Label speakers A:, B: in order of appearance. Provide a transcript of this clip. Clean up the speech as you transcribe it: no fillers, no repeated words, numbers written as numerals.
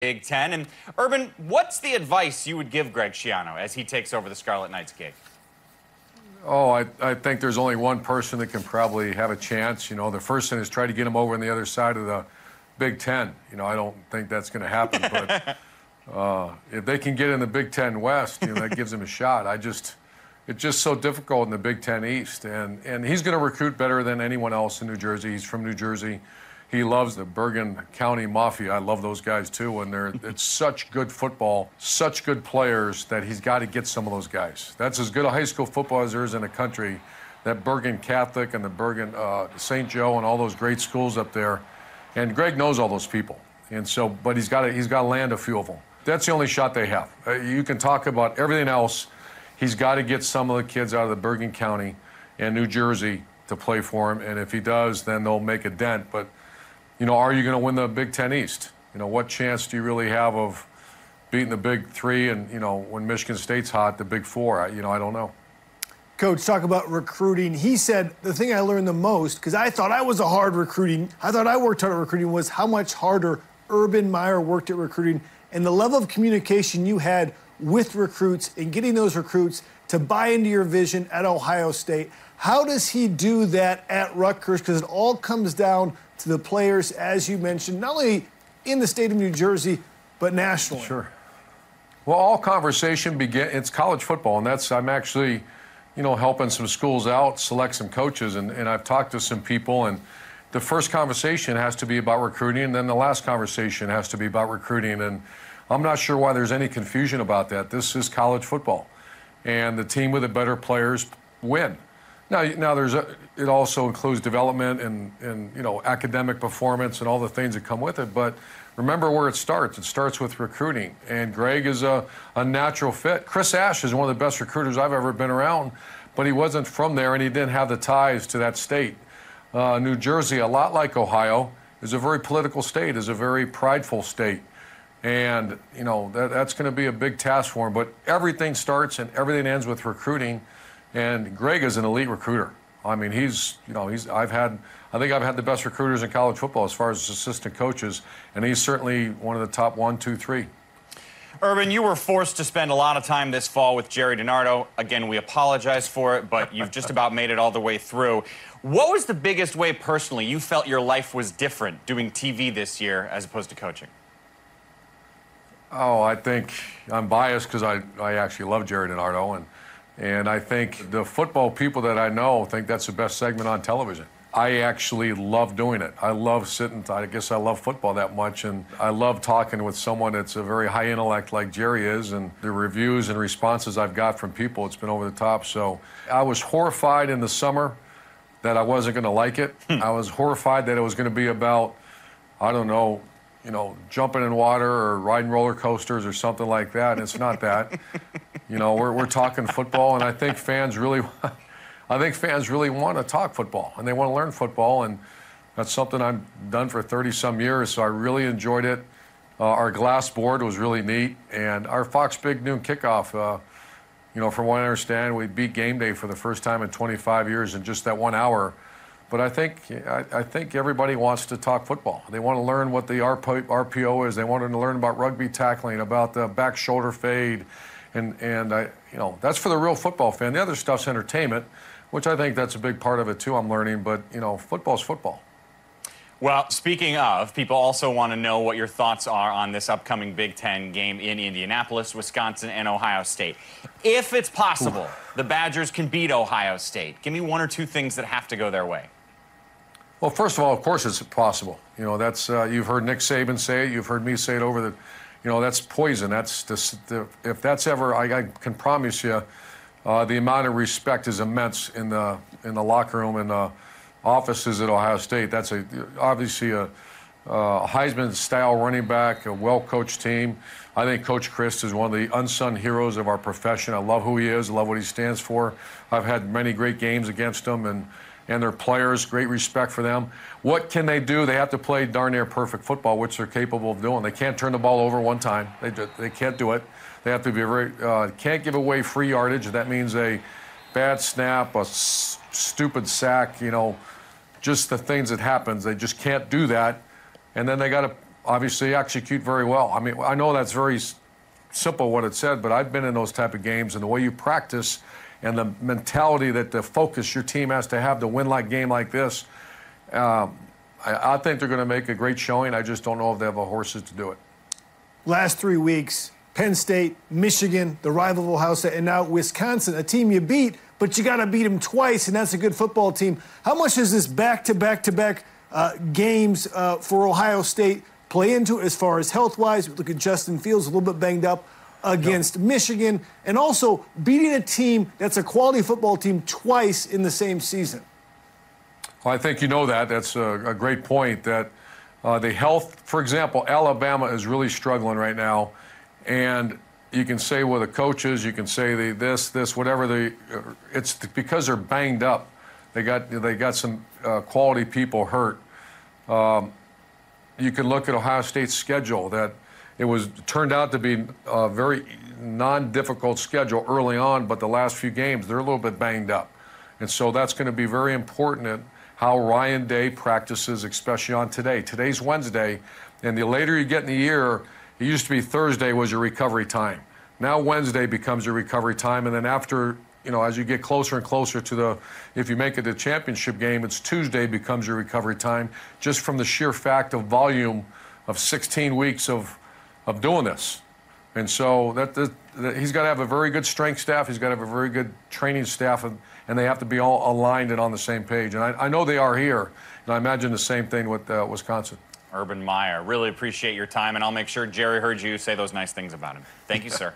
A: Big Ten. And Urban, what's the advice you would give Greg Schiano as he takes over the Scarlet Knights gig?
B: Oh, I think there's only one person that can probably have a chance. The first thing is try to get him over on the other side of the Big Ten. I don't think that's going to happen, but if they can get in the Big Ten West, that gives him a shot. It's just so difficult in the Big Ten East, and he's going to recruit better than anyone else in New Jersey. He's from New Jersey. He loves the Bergen County Mafia. I love those guys too, and it's such good football, such good players that he's got to get some of those guys. That's as good a high school football as there is in the country. That Bergen Catholic and the Bergen St. Joe and all those great schools up there, and Greg knows all those people, and so but he's got to land a few of them. That's the only shot they have. You can talk about everything else. He's got to get some of the kids out of the Bergen County and New Jersey to play for him, and if he does, then they'll make a dent. But are you going to win the Big Ten East? What chance do you really have of beating the Big Three and, when Michigan State's hot, the Big Four? I don't know.
C: Coach, talk about recruiting. He said the thing I learned the most, because I thought I was a hard recruiting, I thought I worked hard at recruiting, was how much harder Urban Meyer worked at recruiting and the level of communication you had with recruits and getting those recruits to buy into your vision at Ohio State. How does he do that at Rutgers? Because it all comes down to the players, as you mentioned, not only in the state of New Jersey, but nationally.
B: Sure. Well, all conversation it's college football, and I'm actually, helping some schools out, select some coaches, and I've talked to some people, and the first conversation has to be about recruiting, and then the last conversation has to be about recruiting, and I'm not sure why there's any confusion about that. This is college football, and the team with the better players win. Now it also includes development and academic performance and all the things that come with it. But remember where it starts. It starts with recruiting. And Greg is a natural fit. Chris Ash is one of the best recruiters I've ever been around, but he wasn't from there and he didn't have the ties to that state. New Jersey, a lot like Ohio, is a very political state, is a very prideful state. And that's going to be a big task for him. But everything starts and everything ends with recruiting. And Greg is an elite recruiter. I mean, I think I've had the best recruiters in college football as far as assistant coaches, and he's certainly one of the top 1, 2, 3.
A: Urban, you were forced to spend a lot of time this fall with Jerry DiNardo. Again, we apologize for it, but you've just about made it all the way through. What was the biggest way personally you felt your life was different doing TV this year as opposed to coaching?
B: Oh, I think I'm biased because I actually love Jerry DiNardo, and I think the football people that I know think that's the best segment on television. I actually love doing it. I love I guess I love football that much, and I love talking with someone that's a very high intellect like Jerry is, and the reviews and responses I've got from people, it's been over the top. So I was horrified in the summer that I wasn't going to like it. I was horrified that it was going to be about, I don't know, jumping in water or riding roller coasters or something like that, and it's not that. We're talking football, and I think fans really want to talk football, and they want to learn football, and that's something I've done for 30-some years, so I really enjoyed it. Our glass board was really neat, and our Fox Big Noon kickoff, from what I understand, we beat game day for the first time in 25 years in just that 1 hour. But I think everybody wants to talk football. They want to learn what the RPO is. They want to learn about rugby tackling, about the back shoulder fade, and that's for the real football fan. The other stuff's entertainment, which I think that's a big part of it too. I'm learning, but football's football.
A: Well, speaking of, people also want to know what your thoughts are on this upcoming Big Ten game in Indianapolis, Wisconsin, and Ohio State. If it's possible, the Badgers can beat Ohio State. Give me 1 or 2 things that have to go their way.
B: Well, first of all, of course it's possible. That's you've heard Nick Saban say it. You've heard me say it over the. That's poison. If that's ever, I can promise you, the amount of respect is immense in the locker room and the offices at Ohio State. That's obviously a Heisman-style running back, a well-coached team. I think Coach Chris is one of the unsung heroes of our profession. I love who he is. I love what he stands for. I've had many great games against him, and their players, great respect for them. What can they do? They have to play darn near perfect football, which they're capable of doing. They can't turn the ball over one time. They can't do it. They have to be can't give away free yardage. That means a bad snap, a stupid sack, just the things that happens. They just can't do that. And then they got to obviously execute very well. I mean, I know that's very simple what it said, but I've been in those type of games, and the way you practice and the mentality that the focus your team has to have to win like game like this, I think they're going to make a great showing. I just don't know if they have the horses to do it.
C: Last 3 weeks, Penn State, Michigan, the rival of Ohio State, and now Wisconsin, a team you beat, but you got to beat them twice, and that's a good football team. How much does this back-to-back-to-back games for Ohio State play into as far as health-wise? Look at Justin Fields, a little bit banged up against Michigan, and also beating a team that's a quality football team twice in the same season.
B: Well, I think you know that. That's a great point. That the health, for example, Alabama is really struggling right now, and you can say with the coaches, you can say this, whatever. It's because they're banged up. They got some quality people hurt. You can look at Ohio State's schedule. That it turned out to be a very non-difficult schedule early on, but the last few games they're a little bit banged up, and so that's going to be very important in how Ryan Day practices, especially on today. Today's Wednesday, and the later you get in the year, it used to be Thursday was your recovery time. Now Wednesday becomes your recovery time, and then after, as you get closer and closer to if you make it to the championship game, it's Tuesday becomes your recovery time, just from the sheer fact of volume of 16 weeks of doing this. And so he's got to have a very good strength staff. He's got to have a very good training staff, and they have to be all aligned and on the same page. And I know they are here, and I imagine the same thing with Wisconsin.
A: Urban Meyer, really appreciate your time, and I'll make sure Jerry heard you say those nice things about him. Thank you, sir.